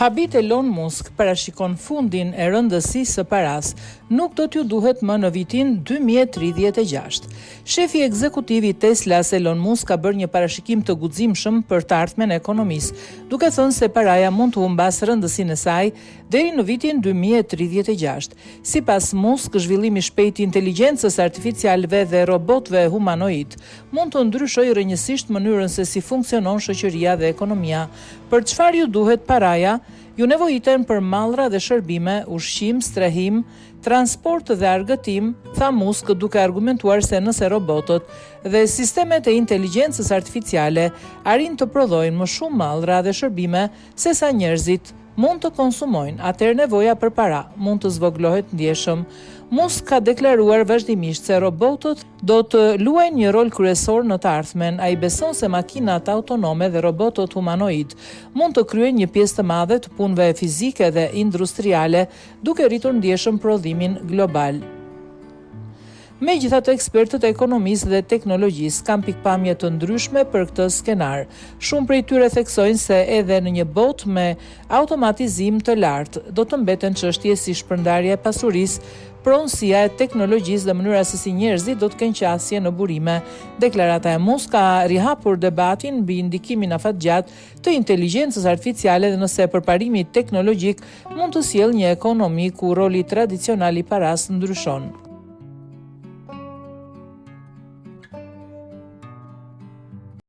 Habit Elon Musk parashikon fundin e rëndësisë së paras, nuk do t'ju duhet më në vitin 2036. Shefi ekzekutiv i Teslas Elon Musk ka bërë një parashikim të guximshëm për të ardhmen e ekonomisë, duke thënë se paraja mund të humbas rëndësinë e saj deri në vitin 2036. Sipas Musk, zhvillimi i shpejtë i inteligjencës artificialeve dhe robotëve humanoid mund të ndryshojë rrënjësisht mënyrën se si funksionon shoqëria dhe ekonomia. Për çfarë ju duhet paraja? Ju nevojiten për mallra dhe shërbime, ushqim, strehim, transport dhe argëtim, tha Musk, duke argumentuar se nëse robotët dhe sistemet e inteligjencës artificiale arrin të prodhojnë më shumë mallra dhe shërbime se sa njerëzit mund të konsumojnë, atëherë nevoja për para mund të zvoglohet ndjeshëm. Musk ka deklaruar vazhdimisht se robotët do të luajnë një rol kryesor në të ardhmen. Ai beson se makinat autonome dhe robotët humanoid mund të kryejnë një pjesë të madhe të punëve fizike dhe industriale, duke rritur ndjeshëm prodhimin global. Megjithatë, ekspertët e ekonomisë dhe teknologjisë kanë pikpamje të ndryshme për këtë skenar. Shumë prej tyre theksojnë se edhe në një botë me automatizim të lartë, do të mbeten çështje si shpërndarja e pasurisë, pronësia e teknologjisë dhe mënyra se si njerëzit do të kenë qasje në burime. Deklarata e Musk ka rihapur debatin mbi ndikimin afatgjatë të inteligjencës artificiale dhe nëse përparimi teknologjik mund të sjellë një ekonomi ku roli tradicional i paras ndryshon.